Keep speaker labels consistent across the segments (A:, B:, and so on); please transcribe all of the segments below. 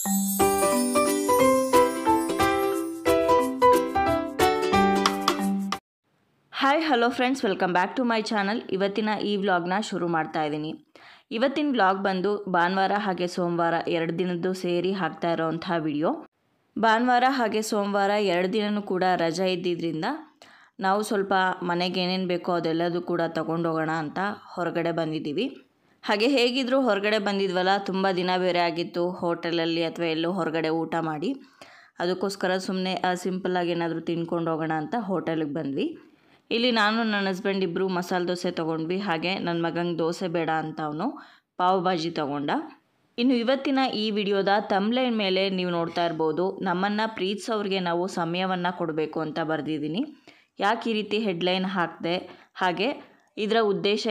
A: Hi hello friends, welcome back to my channel. ಇವತ್ತಿನ ಈ ವ್ಲಾಗ್ನ ಶುರು ಮಾಡ್ತಾ ಇದ್ದೀನಿ. ಇವತ್ತಿನ ವ್ಲಾಗ್ ಬಂದು ಭಾನುವಾರ ಹಾಗೆ ಸೋಮವಾರ 2 ದಿನದ್ದು ಸೇರಿ ಹಾಕ್ತಾ ಇರೋವಂಥ ವಿಡಿಯೋ. ಭಾನುವಾರ ಹಾಗೆ ಸೋಮವಾರ 2 ದಿನವೂ ಕೂಡ ರಜೆ ಇದ್ದಿದ್ದರಿಂದ ನಾವು ಸ್ವಲ್ಪ ಮನೆಗೆ ಏನೇನು ಬೇಕೋ ಅದೆಲ್ಲದೂ ಕೂಡ ತೊಗೊಂಡೋಗೋಣ ಅಂತ ಹೊರಗಡೆ ಬಂದಿದ್ದೀವಿ. ಹಾಗೆ ಹೇಗಿದ್ದರೂ ಹೊರಗಡೆ ಬಂದಿದ್ವಲ್ಲ, ತುಂಬ ದಿನ ಬೇರೆ ಆಗಿತ್ತು ಹೋಟೆಲಲ್ಲಿ ಅಥವಾ ಎಲ್ಲೋ ಹೊರಗಡೆ ಊಟ ಮಾಡಿ. ಅದಕ್ಕೋಸ್ಕರ ಸುಮ್ಮನೆ ಸಿಂಪಲ್ಲಾಗಿ ಏನಾದರೂ ತಿನ್ಕೊಂಡು ಹೋಗೋಣ ಅಂತ ಹೋಟೆಲಿಗೆ ಬಂದ್ವಿ. ಇಲ್ಲಿ ನಾನು ನನ್ನ ಹಸ್ಬೆಂಡ್ ಇಬ್ಬರು ಮಸಾಲೆ ದೋಸೆ ತೊಗೊಂಡ್ವಿ. ಹಾಗೆ ನನ್ನ ಮಗಂಗೆ ದೋಸೆ ಬೇಡ ಅಂತ ಅವನು ಪಾವ್ ಭಾಜಿ ತೊಗೊಂಡ. ಇನ್ನು ಇವತ್ತಿನ ಈ ವಿಡಿಯೋದ ತಮ್ಲೈನ್ ಮೇಲೆ ನೀವು ನೋಡ್ತಾ ಇರ್ಬೋದು, ನಮ್ಮನ್ನು ಪ್ರೀತಿಸೋರಿಗೆ ನಾವು ಸಮಯವನ್ನು ಕೊಡಬೇಕು ಅಂತ ಬರೆದಿದ್ದೀನಿ. ಯಾಕೆ ಈ ರೀತಿ ಹೆಡ್ಲೈನ್ ಹಾಕಿದೆ, ಹಾಗೆ ಇದರ ಉದ್ದೇಶ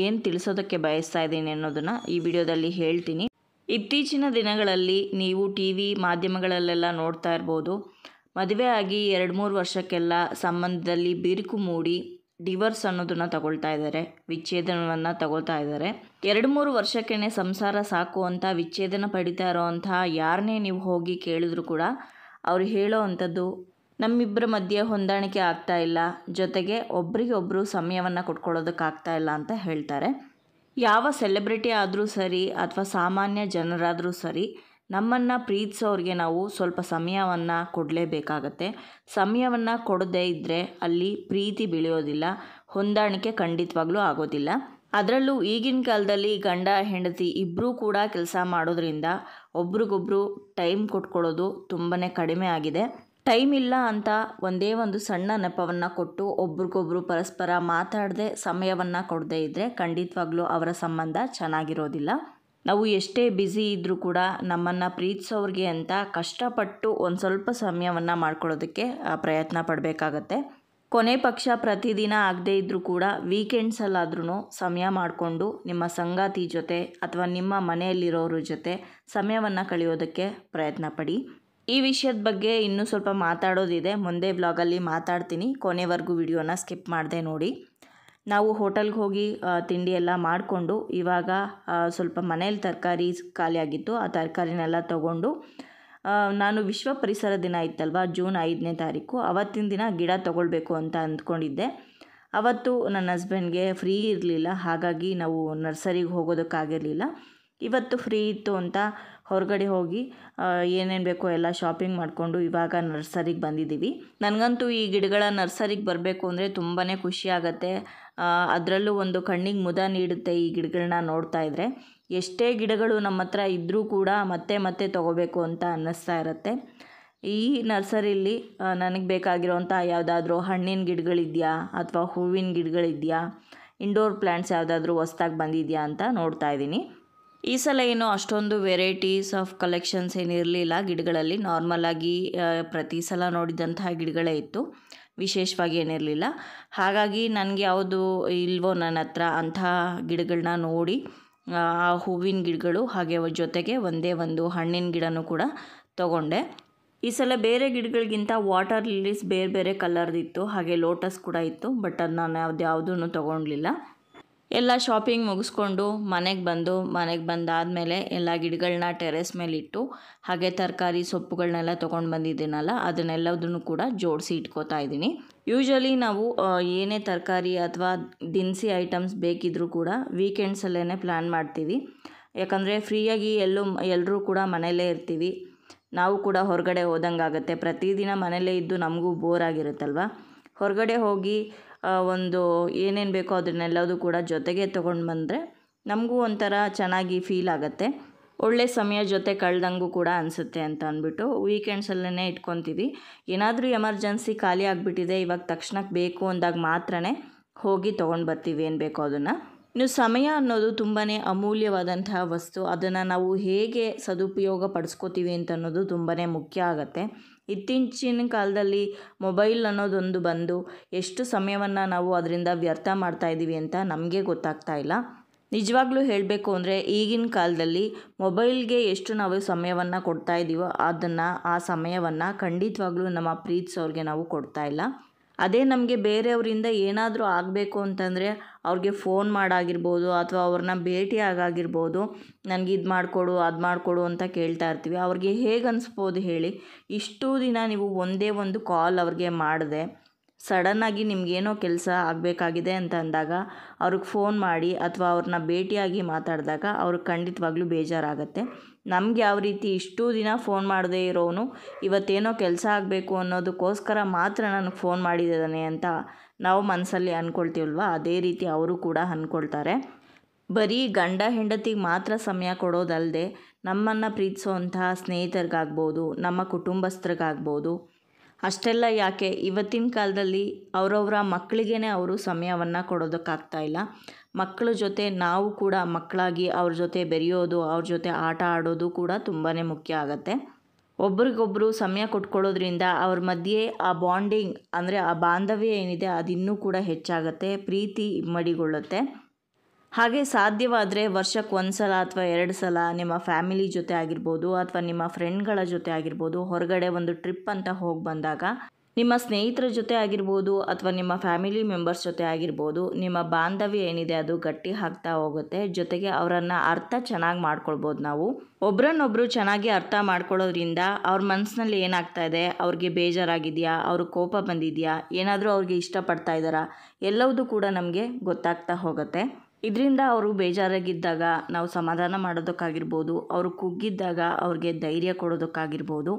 A: ಏನು ತಿಳಿಸೋದಕ್ಕೆ ಬಯಸ್ತಾ ಇದ್ದೀನಿ ಅನ್ನೋದನ್ನು ಈ ವಿಡಿಯೋದಲ್ಲಿ ಹೇಳ್ತೀನಿ. ಇತ್ತೀಚಿನ ದಿನಗಳಲ್ಲಿ ನೀವು TV ಮಾಧ್ಯಮಗಳಲ್ಲೆಲ್ಲ ನೋಡ್ತಾ ಇರ್ಬೋದು, ಮದುವೆ ಆಗಿ 2-3 ವರ್ಷಕ್ಕೆಲ್ಲ ಸಂಬಂಧದಲ್ಲಿ ಬಿರುಕು ಮೂಡಿ ಡಿವೋರ್ಸ್ ಅನ್ನೋದನ್ನು ತಗೊಳ್ತಾ ಇದ್ದಾರೆ, ವಿಚ್ಛೇದನವನ್ನು ತಗೊಳ್ತಾ ಇದ್ದಾರೆ. 2-3 ವರ್ಷಕ್ಕೇ ಸಂಸಾರ ಸಾಕು ಅಂತ ವಿಚ್ಛೇದನ ಪಡಿತಾ ಇರೋವಂಥ ಯಾರನ್ನೇ ನೀವು ಹೋಗಿ ಕೇಳಿದ್ರು ಕೂಡ ಅವ್ರು ಹೇಳೋ ಅಂಥದ್ದು ನಮ್ಮಿಬ್ಬರ ಮಧ್ಯೆ ಹೊಂದಾಣಿಕೆ ಆಗ್ತಾ ಇಲ್ಲ, ಜೊತೆಗೆ ಒಬ್ರಿಗೊಬ್ಬರು ಸಮಯವನ್ನು ಕೊಟ್ಕೊಳ್ಳೋದಕ್ಕಾಗ್ತಾ ಇಲ್ಲ ಅಂತ ಹೇಳ್ತಾರೆ. ಯಾವ ಸೆಲೆಬ್ರಿಟಿ ಆದರೂ ಸರಿ ಅಥವಾ ಸಾಮಾನ್ಯ ಜನರಾದರೂ ಸರಿ, ನಮ್ಮನ್ನು ಪ್ರೀತಿಸೋರಿಗೆ ನಾವು ಸ್ವಲ್ಪ ಸಮಯವನ್ನು ಕೊಡಲೇಬೇಕಾಗತ್ತೆ. ಸಮಯವನ್ನು ಕೊಡದೇ ಇದ್ದರೆ ಅಲ್ಲಿ ಪ್ರೀತಿ ಬೆಳೆಯೋದಿಲ್ಲ, ಹೊಂದಾಣಿಕೆ ಖಂಡಿತವಾಗ್ಲೂ ಆಗೋದಿಲ್ಲ. ಅದರಲ್ಲೂ ಈಗಿನ ಕಾಲದಲ್ಲಿ ಗಂಡ ಹೆಂಡತಿ ಇಬ್ಬರೂ ಕೂಡ ಕೆಲಸ ಮಾಡೋದ್ರಿಂದ ಒಬ್ರಿಗೊಬ್ರು ಟೈಮ್ ಕೊಟ್ಕೊಳ್ಳೋದು ತುಂಬಾ ಕಡಿಮೆ ಆಗಿದೆ. ಟೈಮ್ ಇಲ್ಲ ಅಂತ ಒಂದೇ ಒಂದು ಸಣ್ಣ ನೆಪವನ್ನು ಕೊಟ್ಟು ಒಬ್ರಿಗೊಬ್ರು ಪರಸ್ಪರ ಮಾತಾಡದೆ ಸಮಯವನ್ನು ಕೊಡದೇ ಇದ್ದರೆ ಖಂಡಿತವಾಗ್ಲೂ ಅವರ ಸಂಬಂಧ ಚೆನ್ನಾಗಿರೋದಿಲ್ಲ. ನಾವು ಎಷ್ಟೇ ಬ್ಯುಸಿ ಇದ್ದರೂ ಕೂಡ ನಮ್ಮನ್ನು ಪ್ರೀತಿಸೋರಿಗೆ ಅಂತ ಕಷ್ಟಪಟ್ಟು ಒಂದು ಸ್ವಲ್ಪ ಸಮಯವನ್ನು ಮಾಡ್ಕೊಳ್ಳೋದಕ್ಕೆ ಪ್ರಯತ್ನ ಪಡಬೇಕಾಗತ್ತೆ. ಕೊನೆ ಪಕ್ಷ ಪ್ರತಿದಿನ ಆಗದೇ ಇದ್ದರೂ ಕೂಡ ವೀಕೆಂಡ್ಸಲ್ಲಾದ್ರೂ ಸಮಯ ಮಾಡಿಕೊಂಡು ನಿಮ್ಮ ಸಂಗಾತಿ ಜೊತೆ ಅಥವಾ ನಿಮ್ಮ ಮನೆಯಲ್ಲಿರೋರ ಜೊತೆ ಸಮಯವನ್ನು ಕಳೆಯೋದಕ್ಕೆ ಪ್ರಯತ್ನ ಪಡಿ. ಈ ವಿಷಯದ ಬಗ್ಗೆ ಇನ್ನೂ ಸ್ವಲ್ಪ ಮಾತಾಡೋದಿದೆ, ಮುಂದೆ ವ್ಲಾಗಲ್ಲಿ ಮಾತಾಡ್ತೀನಿ. ಕೊನೆವರೆಗೂ ವಿಡಿಯೋನ ಸ್ಕಿಪ್ ಮಾಡದೆ ನೋಡಿ. ನಾವು ಹೋಟೆಲ್ಗೆ ಹೋಗಿ ತಿಂಡಿ ಎಲ್ಲ ಮಾಡಿಕೊಂಡು ಇವಾಗ ಸ್ವಲ್ಪ ಮನೇಲಿ ತರಕಾರಿ ಖಾಲಿಯಾಗಿತ್ತು, ಆ ತರಕಾರಿನೆಲ್ಲ ತೊಗೊಂಡು ನಾನು ವಿಶ್ವ ಪರಿಸರ ದಿನ ಇತ್ತಲ್ವ, ಜೂನ್ 5ನೇ ತಾರೀಕು, ಅವತ್ತಿನ ದಿನ ಗಿಡ ತೊಗೊಳ್ಬೇಕು ಅಂತ ಅಂದ್ಕೊಂಡಿದ್ದೆ. ಅವತ್ತು ನನ್ನ ಹಸ್ಬೆಂಡ್ಗೆ ಫ್ರೀ ಇರಲಿಲ್ಲ, ಹಾಗಾಗಿ ನಾವು ನರ್ಸರಿಗೆ ಹೋಗೋದಕ್ಕಾಗಿರಲಿಲ್ಲ. ಇವತ್ತು ಫ್ರೀ ಇತ್ತು ಅಂತ ಹೊರಗಡೆ ಹೋಗಿ ಏನೇನು ಬೇಕೋ ಎಲ್ಲ ಶಾಪಿಂಗ್ ಮಾಡಿಕೊಂಡು ಇವಾಗ ನರ್ಸರಿಗೆ ಬಂದಿದ್ದೀವಿ. ನನಗಂತೂ ಈ ಗಿಡಗಳ ನರ್ಸರಿಗೆ ಬರಬೇಕು ಅಂದರೆ ತುಂಬಾ ಖುಷಿ ಆಗುತ್ತೆ. ಅದರಲ್ಲೂ ಒಂದು ಕಣ್ಣಿಗೆ ಮುದ ನೀಡುತ್ತೆ ಈ ಗಿಡಗಳನ್ನ ನೋಡ್ತಾ ಇದ್ದರೆ. ಎಷ್ಟೇ ಗಿಡಗಳು ನಮ್ಮ ಹತ್ರ ಇದ್ದರೂ ಕೂಡ ಮತ್ತೆ ಮತ್ತೆ ತೊಗೋಬೇಕು ಅಂತ ಅನ್ನಿಸ್ತಾ ಇರುತ್ತೆ. ಈ ನರ್ಸರಿಯಲ್ಲಿ ನನಗೆ ಬೇಕಾಗಿರೋವಂಥ ಯಾವುದಾದ್ರೂ ಹಣ್ಣಿನ ಗಿಡಗಳಿದೆಯಾ ಅಥವಾ ಹೂವಿನ ಗಿಡಗಳಿದೆಯಾ, ಇಂಡೋರ್ ಪ್ಲ್ಯಾಂಟ್ಸ್ ಯಾವುದಾದ್ರೂ ಹೊಸ್ದಾಗಿ ಬಂದಿದೆಯಾ ಅಂತ ನೋಡ್ತಾ ಇದ್ದೀನಿ. ಈ ಸಲ ಏನೋ ಅಷ್ಟೊಂದು ವೆರೈಟೀಸ್ ಆಫ್ ಕಲೆಕ್ಷನ್ಸ್ ಏನಿರಲಿಲ್ಲ ಗಿಡಗಳಲ್ಲಿ. ನಾರ್ಮಲಾಗಿ ಪ್ರತಿ ಸಲ ನೋಡಿದಂತಹ ಗಿಡಗಳೇ ಇತ್ತು, ವಿಶೇಷವಾಗಿ ಏನಿರಲಿಲ್ಲ. ಹಾಗಾಗಿ ನನಗೆ ಯಾವುದು ಇಲ್ವೋ ನನ್ನ ಹತ್ರ ಅಂಥ ಗಿಡಗಳನ್ನ ನೋಡಿ ಆ ಹೂವಿನ ಗಿಡಗಳು ಹಾಗೆ ಜೊತೆಗೆ ಒಂದೇ ಒಂದು ಹಣ್ಣಿನ ಗಿಡನೂ ಕೂಡ ತೊಗೊಂಡೆ. ಈ ಸಲ ಬೇರೆ ಗಿಡಗಳಿಗಿಂತ ವಾಟರ್ ಲಿಲೀಸ್ ಬೇರೆ ಬೇರೆ ಕಲರ್ದಿತ್ತು, ಹಾಗೆ ಲೋಟಸ್ ಕೂಡ ಇತ್ತು. ಬಟ್ ಅದು ನಾನು ಯಾವುದೂ ತೊಗೊಳ್ಲಿಲ್ಲ. ಎಲ್ಲ ಶಾಪಿಂಗ್ ಮುಗಿಸ್ಕೊಂಡು ಮನೆಗೆ ಬಂದಾದಮೇಲೆ ಎಲ್ಲ ಗಿಡಗಳನ್ನ ಟೆರೆಸ್ ಮೇಲೆ ಇಟ್ಟು ಹಾಗೆ ತರಕಾರಿ ಸೊಪ್ಪುಗಳನ್ನೆಲ್ಲ ತೊಗೊಂಡು ಬಂದಿದ್ದೀನಲ್ಲ, ಅದನ್ನೆಲ್ಲದನ್ನು ಕೂಡ ಜೋಡಿಸಿ ಇಟ್ಕೋತಾ ಇದ್ದೀನಿ. ಯೂಶ್ವಲಿ ನಾವು ಏನೇ ತರಕಾರಿ ಅಥವಾ ದಿನಸಿ ಐಟಮ್ಸ್ ಬೇಕಿದ್ದರೂ ಕೂಡ ವೀಕೆಂಡ್ಸಲ್ಲೇ ಪ್ಲ್ಯಾನ್ ಮಾಡ್ತೀವಿ. ಯಾಕಂದರೆ ಫ್ರೀಯಾಗಿ ಎಲ್ಲರೂ ಕೂಡ ಮನೆಯಲ್ಲೇ ಇರ್ತೀವಿ, ನಾವು ಕೂಡ ಹೊರಗಡೆ ಹೋದಂಗಾಗತ್ತೆ. ಪ್ರತಿದಿನ ಮನೆಯಲ್ಲೇ ಇದ್ದು ನಮಗೂ ಬೋರ್ ಆಗಿರುತ್ತಲ್ವ. ಹೊರಗಡೆ ಹೋಗಿ ಒಂದು ಏನೇನು ಬೇಕೋ ಅದನ್ನೆಲ್ಲದೂ ಕೂಡ ಜೊತೆಗೆ ತೊಗೊಂಡು ಬಂದರೆ ನಮಗೂ ಒಂಥರ ಚೆನ್ನಾಗಿ ಫೀಲ್ ಆಗುತ್ತೆ, ಒಳ್ಳೆ ಸಮಯ ಜೊತೆ ಕಳೆದಂಗೂ ಕೂಡ ಅನಿಸುತ್ತೆ ಅಂತ ಅಂದ್ಬಿಟ್ಟು ವೀಕೆಂಡ್ಸಲ್ಲೇ ಇಟ್ಕೊತೀವಿ. ಏನಾದರೂ ಎಮರ್ಜೆನ್ಸಿ ಖಾಲಿ ಆಗಿಬಿಟ್ಟಿದೆ, ಇವಾಗ ತಕ್ಷಣಕ್ಕೆ ಬೇಕು ಅಂದಾಗ ಮಾತ್ರನೇ ಹೋಗಿ ತೊಗೊಂಡು ಬರ್ತೀವಿ ಏನು ಬೇಕೋ ಅದನ್ನು. ಇನ್ನು ಸಮಯ ಅನ್ನೋದು ತುಂಬಾ ಅಮೂಲ್ಯವಾದಂತಹ ವಸ್ತು. ಅದನ್ನು ನಾವು ಹೇಗೆ ಸದುಪಯೋಗ ಪಡಿಸ್ಕೋತೀವಿ ಅಂತ ಅನ್ನೋದು ತುಂಬಾ ಮುಖ್ಯ ಆಗುತ್ತೆ. ಇತ್ತೀಚಿನ ಕಾಲದಲ್ಲಿ ಮೊಬೈಲ್ ಅನ್ನೋದೊಂದು ಬಂದು ಎಷ್ಟು ಸಮಯವನ್ನು ನಾವು ಅದರಿಂದ ವ್ಯರ್ಥ ಮಾಡ್ತಾಯಿದ್ದೀವಿ ಅಂತ ನಮಗೆ ಗೊತ್ತಾಗ್ತಾ ಇಲ್ಲ. ನಿಜವಾಗ್ಲೂ ಹೇಳಬೇಕು ಅಂದರೆ ಈಗಿನ ಕಾಲದಲ್ಲಿ ಮೊಬೈಲ್ಗೆ ಎಷ್ಟು ನಾವು ಸಮಯವನ್ನು ಕೊಡ್ತಾ ಇದ್ದೀವೋ ಆ ಸಮಯವನ್ನು ಖಂಡಿತವಾಗ್ಲೂ ನಮ್ಮ ಪ್ರೀತಿಸೋರಿಗೆ ನಾವು ಕೊಡ್ತಾ ಇಲ್ಲ. ಅದೇ ನಮಗೆ ಬೇರೆಯವರಿಂದ ಏನಾದರೂ ಆಗಬೇಕು ಅಂತಂದರೆ ಅವ್ರಿಗೆ ಫೋನ್ ಮಾಡಾಗಿರ್ಬೋದು ಅಥವಾ ಅವ್ರನ್ನ ಭೇಟಿ ಆಗಾಗಿರ್ಬೋದು, ನನಗೆ ಇದು ಮಾಡಿಕೊಡು ಅದು ಮಾಡಿಕೊಡು ಅಂತ ಕೇಳ್ತಾ ಇರ್ತೀವಿ. ಅವ್ರಿಗೆ ಹೇಗೆ ಅನಿಸ್ಬೋದು ಹೇಳಿ? ಇಷ್ಟು ದಿನ ನೀವು ಒಂದೇ ಒಂದು ಕಾಲ್ ಅವ್ರಿಗೆ ಮಾಡಿದೆ, ಸಡನ್ನಾಗಿ ನಿಮಗೇನೋ ಕೆಲಸ ಆಗಬೇಕಾಗಿದೆ ಅಂತ ಅಂದಾಗ ಅವ್ರಿಗೆ ಫೋನ್ ಮಾಡಿ ಅಥವಾ ಅವ್ರನ್ನ ಭೇಟಿಯಾಗಿ ಮಾತಾಡಿದಾಗ ಅವ್ರಿಗೆ ಖಂಡಿತವಾಗ್ಲೂ ಬೇಜಾರಾಗುತ್ತೆ. ನಮ್ಗೆ ಯಾವ ರೀತಿ ಇಷ್ಟು ದಿನ ಫೋನ್ ಮಾಡದೇ ಇರೋನು ಇವತ್ತೇನೋ ಕೆಲಸ ಆಗಬೇಕು ಅನ್ನೋದಕ್ಕೋಸ್ಕರ ಮಾತ್ರ ನನಗೆ ಫೋನ್ ಮಾಡಿದ್ದಾನೆ ಅಂತ ನಾವು ಮನಸ್ಸಲ್ಲಿ ಅಂದ್ಕೊಳ್ತೀವಲ್ವ, ಅದೇ ರೀತಿ ಅವರು ಕೂಡ ಅಂದ್ಕೊಳ್ತಾರೆ. ಬರೀ ಗಂಡ ಹೆಂಡತಿಗೆ ಮಾತ್ರ ಸಮಯ ಕೊಡೋದಲ್ಲದೆ ನಮ್ಮನ್ನು ಪ್ರೀತಿಸೋವಂತಹ ಸ್ನೇಹಿತರಿಗಾಗ್ಬೋದು, ನಮ್ಮ ಕುಟುಂಬಸ್ಥರಿಗಾಗ್ಬೋದು, ಅಷ್ಟೆಲ್ಲ ಯಾಕೆ ಇವತ್ತಿನ ಕಾಲದಲ್ಲಿ ಅವರವರ ಮಕ್ಕಳಿಗೇ ಅವರು ಸಮಯವನ್ನು ಕೊಡೋದಕ್ಕಾಗ್ತಾ ಇಲ್ಲ. ಮಕ್ಕಳ ಜೊತೆ ನಾವು ಕೂಡ ಮಕ್ಕಳಾಗಿ ಅವ್ರ ಜೊತೆ ಬೆರೆಯೋದು, ಅವ್ರ ಜೊತೆ ಆಟ ಆಡೋದು ಕೂಡ ತುಂಬಾ ಮುಖ್ಯ ಆಗುತ್ತೆ. ಒಬ್ರಿಗೊಬ್ಬರು ಸಮಯ ಕೊಟ್ಕೊಳ್ಳೋದ್ರಿಂದ ಅವ್ರ ಮಧ್ಯೆ ಆ ಬಾಂಡಿಂಗ್ ಅಂದರೆ ಆ ಬಾಂಧವ್ಯ ಏನಿದೆ ಅದಿನ್ನೂ ಕೂಡ ಹೆಚ್ಚಾಗುತ್ತೆ, ಪ್ರೀತಿ ಇಮ್ಮಡಿಗೊಳ್ಳುತ್ತೆ. ಹಾಗೆ ಸಾಧ್ಯವಾದರೆ ವರ್ಷಕ್ಕೆ 1 ಸಲ ಅಥವಾ 2 ಸಲ ನಿಮ್ಮ ಫ್ಯಾಮಿಲಿ ಜೊತೆ ಆಗಿರ್ಬೋದು ಅಥವಾ ನಿಮ್ಮ ಫ್ರೆಂಡ್ಗಳ ಜೊತೆ ಆಗಿರ್ಬೋದು ಹೊರಗಡೆ ಒಂದು ಟ್ರಿಪ್ ಅಂತ ಹೋಗಿ ಬಂದಾಗ ನಿಮ್ಮ ಸ್ನೇಹಿತರ ಜೊತೆ ಆಗಿರ್ಬೋದು ಅಥವಾ ನಿಮ್ಮ ಫ್ಯಾಮಿಲಿ ಮೆಂಬರ್ಸ್ ಜೊತೆ ಆಗಿರ್ಬೋದು ನಿಮ್ಮ ಬಾಂಧವ್ಯ ಏನಿದೆ ಅದು ಗಟ್ಟಿ ಆಗ್ತಾ ಹೋಗುತ್ತೆ. ಜೊತೆಗೆ ಅವರನ್ನು ಅರ್ಥ ಚೆನ್ನಾಗಿ ಮಾಡ್ಕೊಳ್ಬೋದು. ನಾವು ಒಬ್ರನ್ನೊಬ್ರು ಚೆನ್ನಾಗಿ ಅರ್ಥ ಮಾಡ್ಕೊಳ್ಳೋದ್ರಿಂದ ಅವ್ರ ಮನಸ್ಸಿನಲ್ಲಿ ಏನಾಗ್ತಾ ಇದೆ, ಅವ್ರಿಗೆ ಬೇಜಾರಾಗಿದೆಯಾ, ಅವ್ರಿಗೆ ಕೋಪ ಬಂದಿದೆಯಾ, ಏನಾದರೂ ಅವ್ರಿಗೆ ಇಷ್ಟಪಡ್ತಾ ಇದ್ದಾರಾ, ಎಲ್ಲವೂ ಕೂಡ ನಮಗೆ ಗೊತ್ತಾಗ್ತಾ ಹೋಗುತ್ತೆ. ಇದರಿಂದ ಅವರು ಬೇಜಾರಾಗಿದ್ದಾಗ ನಾವು ಸಮಾಧಾನ ಮಾಡೋದಕ್ಕಾಗಿರ್ಬೋದು, ಅವರು ಕುಗ್ಗಿದ್ದಾಗ ಅವ್ರಿಗೆ ಧೈರ್ಯ ಕೊಡೋದಕ್ಕಾಗಿರ್ಬೋದು,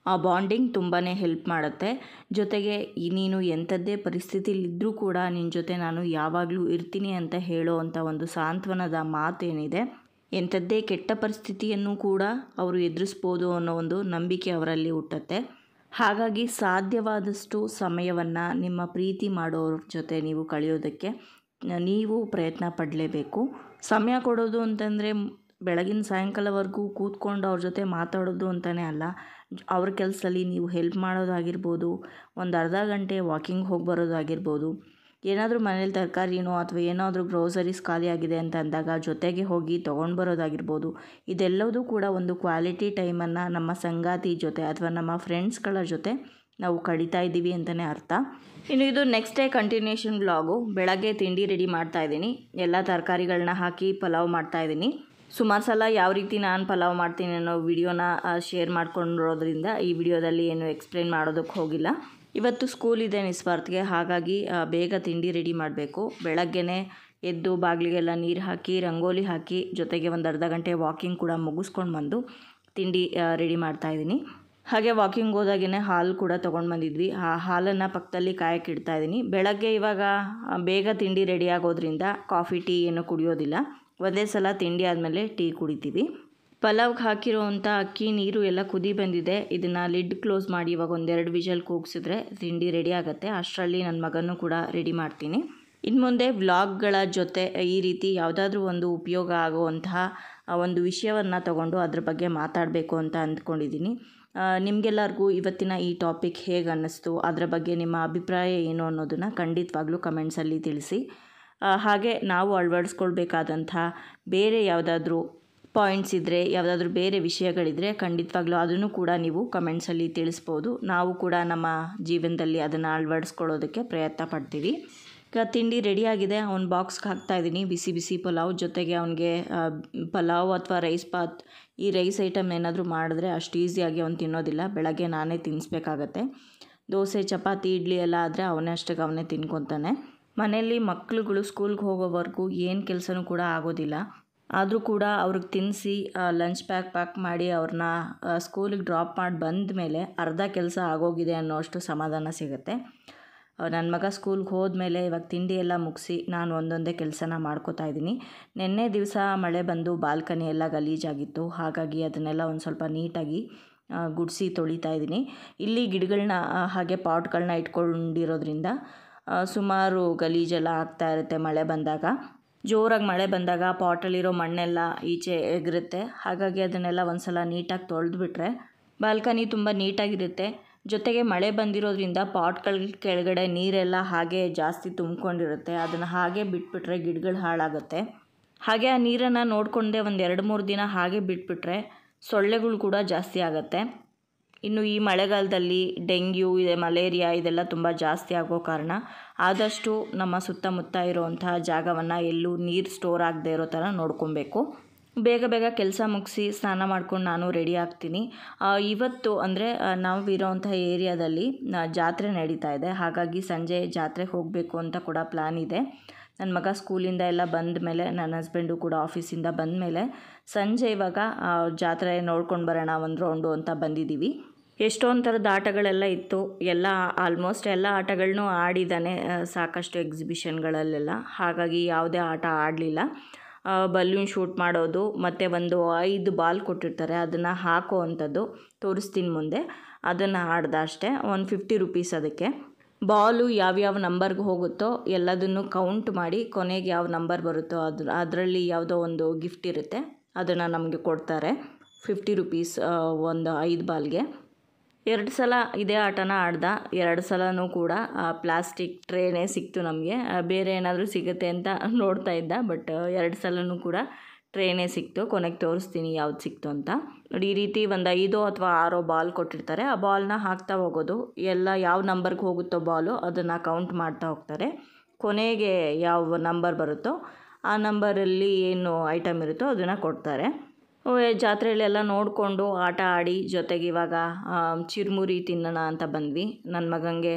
A: ಆ ಬಾಂಡಿಂಗ್ ತುಂಬಾ ಹೆಲ್ಪ್ ಮಾಡುತ್ತೆ. ಜೊತೆಗೆ ನೀನು ಎಂಥದ್ದೇ ಪರಿಸ್ಥಿತಿಲಿದ್ದರೂ ಕೂಡ ನಿನ್ನ ಜೊತೆ ನಾನು ಯಾವಾಗಲೂ ಇರ್ತೀನಿ ಅಂತ ಹೇಳೋ ಅಂಥ ಒಂದು ಸಾಂತ್ವನದ ಮಾತೇನಿದೆ, ಎಂಥದ್ದೇ ಕೆಟ್ಟ ಪರಿಸ್ಥಿತಿಯನ್ನು ಕೂಡ ಅವರು ಎದುರಿಸ್ಬೋದು ಅನ್ನೋ ಒಂದು ನಂಬಿಕೆ ಅವರಲ್ಲಿ ಹುಟ್ಟುತ್ತೆ. ಹಾಗಾಗಿ ಸಾಧ್ಯವಾದಷ್ಟು ಸಮಯವನ್ನು ನಿಮ್ಮ ಪ್ರೀತಿ ಮಾಡೋರ ಜೊತೆ ನೀವು ಕಳೆಯೋದಕ್ಕೆ ನೀವು ಪ್ರಯತ್ನ ಪಡಲೇಬೇಕು. ಸಮಯ ಕೊಡೋದು ಅಂತಂದರೆ ಬೆಳಗಿನ ಸಾಯಂಕಾಲವರೆಗೂ ಕೂತ್ಕೊಂಡು ಅವ್ರ ಜೊತೆ ಮಾತಾಡೋದು ಅಂತಲೇ ಅಲ್ಲ, ಅವ್ರ ಕೆಲಸದಲ್ಲಿ ನೀವು ಹೆಲ್ಪ್ ಮಾಡೋದಾಗಿರ್ಬೋದು, ಒಂದು ಅರ್ಧ ಗಂಟೆ ವಾಕಿಂಗ್ ಹೋಗಿ ಬರೋದಾಗಿರ್ಬೋದು, ಏನಾದರೂ ಮನೇಲಿ ತರಕಾರಿನೋ ಅಥವಾ ಏನಾದರೂ ಗ್ರೋಸರೀಸ್ ಖಾಲಿ ಆಗಿದೆ ಅಂತ ಅಂದಾಗ ಜೊತೆಗೆ ಹೋಗಿ ತೊಗೊಂಡು ಬರೋದಾಗಿರ್ಬೋದು. ಇದೆಲ್ಲವೂ ಕೂಡ ಒಂದು ಕ್ವಾಲಿಟಿ ಟೈಮನ್ನು ನಮ್ಮ ಸಂಗಾತಿ ಜೊತೆ ಅಥವಾ ನಮ್ಮ ಫ್ರೆಂಡ್ಸ್ಗಳ ಜೊತೆ ನಾವು ಕಳೀತಾ ಇದ್ದೀವಿ ಅಂತಲೇ ಅರ್ಥ. ಇನ್ನು ಇದು ನೆಕ್ಸ್ಟ್ ಡೇ ಕಂಟಿನ್ಯೂಷನ್ ವ್ಲಾಗು. ಬೆಳಗ್ಗೆ ತಿಂಡಿ ರೆಡಿ ಮಾಡ್ತಾಯಿದ್ದೀನಿ, ಎಲ್ಲ ತರಕಾರಿಗಳನ್ನ ಹಾಕಿ ಪಲಾವ್ ಮಾಡ್ತಾಯಿದ್ದೀನಿ. ಸುಮಾರು ಸಲ ಯಾವ ರೀತಿ ನಾನು ಪಲಾವ್ ಮಾಡ್ತೀನಿ ಅನ್ನೋ ವಿಡಿಯೋನ ಶೇರ್ ಮಾಡ್ಕೊಂಡಿರೋದ್ರಿಂದ ಈ ವಿಡಿಯೋದಲ್ಲಿ ಏನು ಎಕ್ಸ್ಪ್ಲೇನ್ ಮಾಡೋದಕ್ಕೆ ಹೋಗಿಲ್ಲ. ಇವತ್ತು ಸ್ಕೂಲ್ ಇದೆ ನಿಸ್ವಾರ್ಥ್ಗೆ, ಹಾಗಾಗಿ ಬೇಗ ತಿಂಡಿ ರೆಡಿ ಮಾಡಬೇಕು. ಬೆಳಗ್ಗೆನೇ ಎದ್ದು ಬಾಗಿಲಿಗೆಲ್ಲ ನೀರು ಹಾಕಿ ರಂಗೋಲಿ ಹಾಕಿ ಜೊತೆಗೆ ಒಂದು ಅರ್ಧ ಗಂಟೆ ವಾಕಿಂಗ್ ಕೂಡ ಮುಗಿಸ್ಕೊಂಡು ಬಂದು ತಿಂಡಿ ರೆಡಿ ಮಾಡ್ತಾಯಿದ್ದೀನಿ. ಹಾಗೆ ವಾಕಿಂಗ್ ಹೋದಾಗೇ ಹಾಲು ಕೂಡ ತೊಗೊಂಡು ಬಂದಿದ್ವಿ, ಆ ಹಾಲನ್ನು ಪಕ್ಕದಲ್ಲಿ ಕಾಯಕ್ಕೆ ಇಡ್ತಾಯಿದ್ದೀನಿ. ಬೆಳಗ್ಗೆ ಇವಾಗ ಬೇಗ ತಿಂಡಿ ರೆಡಿ ಆಗೋದ್ರಿಂದ ಕಾಫಿ ಟೀ ಏನೂ ಕುಡಿಯೋದಿಲ್ಲ, ಒಂದೇ ಸಲ ತಿಂಡಿ ಆದಮೇಲೆ ಟೀ ಕುಡಿತೀವಿ. ಪಲಾವ್ಗೆ ಹಾಕಿರೋವಂಥ ಅಕ್ಕಿ ನೀರು ಎಲ್ಲ ಕುದಿ ಬಂದಿದೆ. ಇದನ್ನು ಲಿಡ್ ಕ್ಲೋಸ್ ಮಾಡಿ ಇವಾಗ 1-2 ವಿಷಲ್ ಕೂಗಿಸಿದ್ರೆ ತಿಂಡಿ ರೆಡಿ ಆಗುತ್ತೆ. ಅಷ್ಟರಲ್ಲಿ ನನ್ನ ಮಗನೂ ಕೂಡ ರೆಡಿ ಮಾಡ್ತೀನಿ. ಇನ್ನು ಮುಂದೆ ವ್ಲಾಗ್ಗಳ ಜೊತೆ ಈ ರೀತಿ ಯಾವುದಾದ್ರೂ ಒಂದು ಉಪಯೋಗ ಆಗುವಂತಹ ಒಂದು ವಿಷಯವನ್ನು ತಗೊಂಡು ಅದ್ರ ಬಗ್ಗೆ ಮಾತಾಡಬೇಕು ಅಂತ ಅಂದ್ಕೊಂಡಿದ್ದೀನಿ. ನಿಮಗೆಲ್ಲರಿಗೂ ಇವತ್ತಿನ ಈ ಟಾಪಿಕ್ ಹೇಗೆ ಅನ್ನಿಸ್ತು, ಅದರ ಬಗ್ಗೆ ನಿಮ್ಮ ಅಭಿಪ್ರಾಯ ಏನು ಅನ್ನೋದನ್ನು ಖಂಡಿತವಾಗ್ಲೂ ಕಮೆಂಟ್ಸಲ್ಲಿ ತಿಳಿಸಿ. ಹಾಗೆ ನಾವು ಅಳವಡಿಸ್ಕೊಳ್ಬೇಕಾದಂಥ ಬೇರೆ ಯಾವುದಾದ್ರೂ ಪಾಯಿಂಟ್ಸ್ ಇದ್ದರೆ, ಯಾವುದಾದ್ರೂ ಬೇರೆ ವಿಷಯಗಳಿದ್ದರೆ ಖಂಡಿತವಾಗ್ಲೂ ಅದನ್ನು ಕೂಡ ನೀವು ಕಮೆಂಟ್ಸಲ್ಲಿ ತಿಳಿಸ್ಬೋದು. ನಾವು ಕೂಡ ನಮ್ಮ ಜೀವನದಲ್ಲಿ ಅದನ್ನು ಅಳವಡಿಸ್ಕೊಳ್ಳೋದಕ್ಕೆ ಪ್ರಯತ್ನ ಪಡ್ತೀವಿ. ಈಗ ತಿಂಡಿ ರೆಡಿಯಾಗಿದೆ, ಅವ್ನು ಬಾಕ್ಸ್ಗೆ ಹಾಕ್ತಾಯಿದ್ದೀನಿ. ಬಿಸಿ ಬಿಸಿ ಪಲಾವ್ ಜೊತೆಗೆ ಅವನಿಗೆ ಪಲಾವ್ ಅಥವಾ ರೈಸ್ ಬಾತ್, ಈ ರೈಸ್ ಐಟಮ್ ಏನಾದರೂ ಮಾಡಿದ್ರೆ ಅಷ್ಟು ಈಸಿಯಾಗಿ ಅವ್ನು ತಿನ್ನೋದಿಲ್ಲ. ಬೆಳಗ್ಗೆ ನಾನೇ ತಿನ್ನಿಸ್ಬೇಕಾಗತ್ತೆ. ದೋಸೆ ಚಪಾತಿ ಇಡ್ಲಿ ಎಲ್ಲ ಆದರೆ ಅವನೇ ತಿನ್ಕೊತಾನೆ. ಮನೆಯಲ್ಲಿ ಮಕ್ಕಳುಗಳು ಸ್ಕೂಲ್ಗೆ ಹೋಗೋವರೆಗೂ ಏನು ಕೆಲಸನೂ ಕೂಡ ಆಗೋದಿಲ್ಲ. ಆದರೂ ಕೂಡ ಅವ್ರಿಗೆ ತಿನ್ನಿಸಿ ಲಂಚ್ ಪ್ಯಾಕ್ ಮಾಡಿ ಅವ್ರನ್ನ ಸ್ಕೂಲಿಗೆ ಡ್ರಾಪ್ ಮಾಡಿ ಬಂದ ಮೇಲೆ ಅರ್ಧ ಕೆಲಸ ಆಗೋಗಿದೆ ಅನ್ನೋ ಅಷ್ಟು ಸಮಾಧಾನ ಸಿಗುತ್ತೆ. ನನ್ನ ಮಗ ಸ್ಕೂಲ್ಗೆ ಹೋದ್ಮೇಲೆ ಇವಾಗ ತಿಂಡಿ ಎಲ್ಲ ಮುಗಿಸಿ ನಾನು ಒಂದೊಂದೇ ಕೆಲಸನ ಮಾಡ್ಕೋತಾ ಇದ್ದೀನಿ. ನಿನ್ನೆ ದಿವಸ ಮಳೆ ಬಂದು ಬಾಲ್ಕನಿ ಎಲ್ಲ ಗಲೀಜಾಗಿತ್ತು, ಹಾಗಾಗಿ ಅದನ್ನೆಲ್ಲ ಒಂದು ಸ್ವಲ್ಪ ನೀಟಾಗಿ ಗುಡಿಸಿ ತೊಳಿತಾ ಇದ್ದೀನಿ. ಇಲ್ಲಿ ಗಿಡಗಳನ್ನ ಹಾಗೆ ಪಾಟ್ಗಳನ್ನ ಇಟ್ಕೊಂಡಿರೋದ್ರಿಂದ ಸುಮಾರು ಗಲೀಜೆಲ್ಲ ಆಗ್ತಾ ಇರುತ್ತೆ. ಮಳೆ ಬಂದಾಗ, ಜೋರಾಗಿ ಮಳೆ ಬಂದಾಗ ಪಾಟಲ್ಲಿರೋ ಮಣ್ಣೆಲ್ಲ ಈಚೆ ಎಗರುತ್ತೆ. ಹಾಗಾಗಿ ಅದನ್ನೆಲ್ಲ ಒಂದು ಸಲ ನೀಟಾಗಿ ತೊಳೆದ್ಬಿಟ್ರೆ ಬಾಲ್ಕನಿ ತುಂಬ ನೀಟಾಗಿರುತ್ತೆ. ಜೊತೆಗೆ ಮಳೆ ಬಂದಿರೋದ್ರಿಂದ ಪಾಟ್ಗಳ ಕೆಳಗಡೆ ನೀರೆಲ್ಲ ಹಾಗೆ ಜಾಸ್ತಿ ತುಂಬಿಕೊಂಡಿರುತ್ತೆ. ಅದನ್ನು ಹಾಗೆ ಬಿಟ್ಬಿಟ್ರೆ ಗಿಡಗಳು ಹಾಳಾಗುತ್ತೆ. ಹಾಗೆ ಆ ನೀರನ್ನು ನೋಡಿಕೊಂಡೆ ಒಂದು 2-3 ದಿನ ಹಾಗೆ ಬಿಟ್ಬಿಟ್ರೆ ಸೊಳ್ಳೆಗಳು ಕೂಡ ಜಾಸ್ತಿ ಆಗುತ್ತೆ. ಇನ್ನು ಈ ಮಳೆಗಾಲದಲ್ಲಿ ಡೆಂಗ್ಯೂ ಇದೆ, ಮಲೇರಿಯಾ ಇದೆಲ್ಲ ತುಂಬ ಜಾಸ್ತಿ ಆಗೋ ಕಾರಣ ಆದಷ್ಟು ನಮ್ಮ ಸುತ್ತಮುತ್ತ ಇರುವಂತಹ ಜಾಗವನ್ನು ಎಲ್ಲೂ ನೀರು ಸ್ಟೋರ್ ಆಗದೆ ಇರೋ ಥರ ನೋಡ್ಕೊಬೇಕು. ಬೇಗ ಬೇಗ ಕೆಲಸ ಮುಗಿಸಿ ಸ್ನಾನ ಮಾಡ್ಕೊಂಡು ನಾನು ರೆಡಿ ಆಗ್ತೀನಿ. ಇವತ್ತು ಅಂದರೆ ನಾವು ಇರೋವಂಥ ಏರಿಯಾದಲ್ಲಿ ಜಾತ್ರೆ ನಡೀತಾ ಇದೆ. ಹಾಗಾಗಿ ಸಂಜೆ ಜಾತ್ರೆಗೆ ಹೋಗಬೇಕು ಅಂತ ಕೂಡ ಪ್ಲ್ಯಾನ್ ಇದೆ. ನನ್ನ ಮಗ ಸ್ಕೂಲಿಂದ ಎಲ್ಲ ಬಂದ ಮೇಲೆ, ನನ್ನ ಹಸ್ಬೆಂಡು ಕೂಡ ಆಫೀಸಿಂದ ಬಂದ ಮೇಲೆ ಸಂಜೆ ಇವಾಗ ಜಾತ್ರೆ ನೋಡ್ಕೊಂಡು ಬರೋಣ ಒಂದು ರೌಂಡು ಅಂತ ಬಂದಿದ್ದೀವಿ. ಎಷ್ಟೊಂದು ಥರದ ಆಟಗಳೆಲ್ಲ ಇತ್ತು. ಆಲ್ಮೋಸ್ಟ್ ಎಲ್ಲ ಆಟಗಳನ್ನೂ ಆಡಿದ್ದಾನೆ ಸಾಕಷ್ಟು ಎಕ್ಸಿಬಿಷನ್ಗಳಲ್ಲೆಲ್ಲ. ಹಾಗಾಗಿ ಯಾವುದೇ ಆಟ ಆಡಲಿಲ್ಲ. ಬಲೂನ್ ಶೂಟ್ ಮಾಡೋದು ಮತ್ತು ಒಂದು 5 ಬಾಲ್ ಕೊಟ್ಟಿರ್ತಾರೆ, ಅದನ್ನು ಹಾಕೋ ಅಂಥದ್ದು ತೋರಿಸ್ತೀನಿ ಮುಂದೆ. ಅದನ್ನು ಆಡ್ದೆ ಅಷ್ಟೇ. ಒಂದು 50 ರೂಪೀಸ್ ಅದಕ್ಕೆ. ಬಾಲು ಯಾವ್ಯಾವ ನಂಬರ್ಗೆ ಹೋಗುತ್ತೋ ಎಲ್ಲದನ್ನು ಕೌಂಟ್ ಮಾಡಿ ಕೊನೆಗೆ ಯಾವ ನಂಬರ್ ಬರುತ್ತೋ ಅದರಲ್ಲಿ ಯಾವುದೋ ಒಂದು ಗಿಫ್ಟ್ ಇರುತ್ತೆ, ಅದನ್ನು ನಮಗೆ ಕೊಡ್ತಾರೆ. 50 ರೂಪೀಸ್ ಒಂದು 5 ಬಾಲ್ಗೆ. 2 ಸಲ ಇದೇ ಆಟನ ಆಡ್ದೆ. 2 ಸಲನೂ ಕೂಡ ಪ್ಲಾಸ್ಟಿಕ್ ಟ್ರೇನೇ ಸಿಕ್ತು ನಮಗೆ. ಬೇರೆ ಏನಾದರೂ ಸಿಗುತ್ತೆ ಅಂತ ನೋಡ್ತಾ ಇದ್ದ, ಬಟ್ 2 ಸಲನೂ ಕೂಡ ಟ್ರೇನೇ ಸಿಕ್ತು. ಕೊನೆಗೆ ತೋರಿಸ್ತೀನಿ ಯಾವ್ದು ಸಿಕ್ತು ಅಂತ ನೋಡಿ. ಈ ರೀತಿ ಒಂದು 5 ಅಥವಾ 6 ಬಾಲ್ ಕೊಟ್ಟಿರ್ತಾರೆ. ಆ ಬಾಲ್ನ ಹಾಕ್ತಾ ಹೋಗೋದು. ಯಾವ ನಂಬರ್ಗೆ ಹೋಗುತ್ತೋ ಬಾಲು ಅದನ್ನು ಕೌಂಟ್ ಮಾಡ್ತಾ ಹೋಗ್ತಾರೆ. ಕೊನೆಗೆ ಯಾವ ನಂಬರ್ ಬರುತ್ತೋ ಆ ನಂಬರಲ್ಲಿ ಏನು ಐಟಮ್ ಇರುತ್ತೋ ಅದನ್ನು ಕೊಡ್ತಾರೆ. ಜಾತ್ರೆಯಲ್ಲೆಲ್ಲ ನೋಡಿಕೊಂಡು ಆಟ ಆಡಿ ಜೊತೆಗೆ ಇವಾಗ ಚಿರುಮುರಿ ತಿನ್ನೋಣ ಅಂತ ಬಂದ್ವಿ. ನನ್ನ ಮಗನಿಗೆ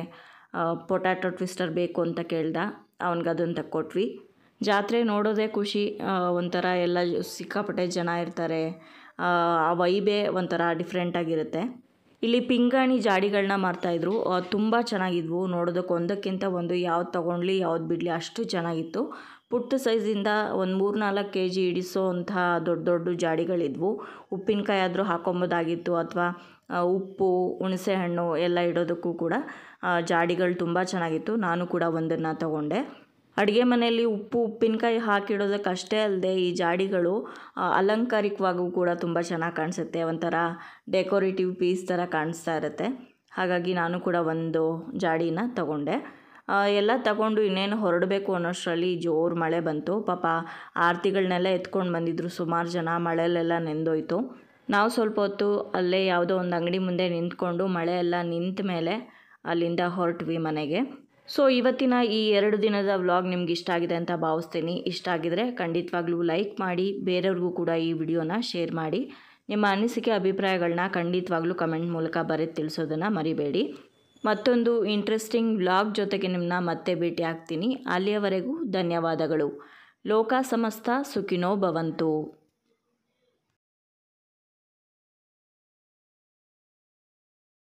A: ಪೊಟ್ಯಾಟೊ ಟ್ವಿಸ್ಟರ್ ಬೇಕು ಅಂತ ಕೇಳ್ದ, ಅವ್ನಿಗೆ ಅದನ್ನು ತಕ್ಕೊಟ್ವಿ. ಜಾತ್ರೆ ನೋಡೋದೇ ಖುಷಿ. ಒಂಥರ ಎಲ್ಲ ಸಿಕ್ಕಾಪಟ್ಟೆ ಜನ ಇರ್ತಾರೆ. ಆ ವೈಬೇ ಒಂಥರ ಡಿಫ್ರೆಂಟಾಗಿರುತ್ತೆ. ಇಲ್ಲಿ ಪಿಂಗಾಣಿ ಜಾಡಿಗಳನ್ನ ಮಾರ್ತಾಯಿದ್ರು. ತುಂಬ ಚೆನ್ನಾಗಿದ್ವು ನೋಡೋದಕ್ಕೆ. ಒಂದಕ್ಕಿಂತ ಒಂದು ಯಾವ್ದು ತೊಗೊಳ್ಲಿ ಯಾವ್ದು ಬಿಡಲಿ ಅಷ್ಟು ಚೆನ್ನಾಗಿತ್ತು. ಪುಟ್ಟ ಸೈಜಿಂದ ಒಂದು 3-4 kg ಹಿಡಿಸೋ ಅಂಥ ದೊಡ್ಡ ದೊಡ್ಡ ಜಾಡಿಗಳಿದ್ವು. ಉಪ್ಪಿನಕಾಯಿ ಆದರೂ ಹಾಕೊಬೋದಾಗಿತ್ತು, ಅಥವಾ ಉಪ್ಪು, ಹುಣಸೆಹಣ್ಣು ಎಲ್ಲ ಇಡೋದಕ್ಕೂ ಕೂಡ ಜಾಡಿಗಳು ತುಂಬ ಚೆನ್ನಾಗಿತ್ತು. ನಾನು ಕೂಡ ಒಂದನ್ನು ತಗೊಂಡೆ. ಅಡುಗೆ ಮನೆಯಲ್ಲಿ ಉಪ್ಪಿನಕಾಯಿ ಹಾಕಿಡೋದಕ್ಕೆ ಅಷ್ಟೇ ಅಲ್ಲದೆ ಈ ಜಾಡಿಗಳು ಅಲಂಕಾರಿಕವಾಗೂ ಕೂಡ ತುಂಬ ಚೆನ್ನಾಗಿ ಕಾಣಿಸುತ್ತೆ. ಒಂಥರ ಡೆಕೋರೇಟಿವ್ ಪೀಸ್ ಥರ ಕಾಣಿಸ್ತಾ ಇರುತ್ತೆ. ಹಾಗಾಗಿ ನಾನು ಕೂಡ ಒಂದು ಜಾಡಿನ ತಗೊಂಡೆ. ಎಲ್ಲ ತಗೊಂಡು ಇನ್ನೇನು ಹೊರಡಬೇಕು ಅನ್ನೋಷ್ಟರಲ್ಲಿ ಜೋರು ಮಳೆ ಬಂತು. ಪಾಪ ಆರತಿಗಳನ್ನೆಲ್ಲ ಎತ್ಕೊಂಡು ಬಂದಿದ್ರು ಸುಮಾರು ಜನ. ಮಳೆಯಲ್ಲೆಲ್ಲ ನೆಂದೋಯ್ತು. ನಾವು ಸ್ವಲ್ಪ ಹೊತ್ತು ಅಲ್ಲೇ ಯಾವುದೋ ಒಂದು ಅಂಗಡಿ ಮುಂದೆ ನಿಂತ್ಕೊಂಡು ಮಳೆ ಎಲ್ಲ ನಿಂತ ಮೇಲೆ ಅಲ್ಲಿಂದ ಹೊರಟ್ವಿ ಮನೆಗೆ. ಸೊ ಇವತ್ತಿನ ಈ 2 ದಿನದ ವ್ಲಾಗ್ ನಿಮ್ಗೆ ಇಷ್ಟ ಆಗಿದೆ ಅಂತ ಭಾವಿಸ್ತೀನಿ. ಇಷ್ಟ ಆಗಿದರೆ ಖಂಡಿತವಾಗ್ಲೂ ಲೈಕ್ ಮಾಡಿ, ಬೇರೆಯವ್ರಿಗೂ ಕೂಡ ಈ ವಿಡಿಯೋನ ಶೇರ್ ಮಾಡಿ. ನಿಮ್ಮ ಅನಿಸಿಕೆ ಅಭಿಪ್ರಾಯಗಳನ್ನ ಖಂಡಿತವಾಗ್ಲೂ ಕಮೆಂಟ್ ಮೂಲಕ ಬರೆದು ತಿಳಿಸೋದನ್ನು ಮರಿಬೇಡಿ. ಮತ್ತೊಂದು ಇಂಟ್ರೆಸ್ಟಿಂಗ್ ವ್ಲಾಗ್ ಜೊತೆಗೆ ನಿಮ್ಮನ್ನ ಮತ್ತೆ ಭೇಟಿ ಆಗ್ತೀನಿ. ಅಲ್ಲಿಯವರೆಗೂ ಧನ್ಯವಾದಗಳು. ಲೋಕ ಸಮಸ್ತ ಸುಖಿನೋ ಭವಂತು.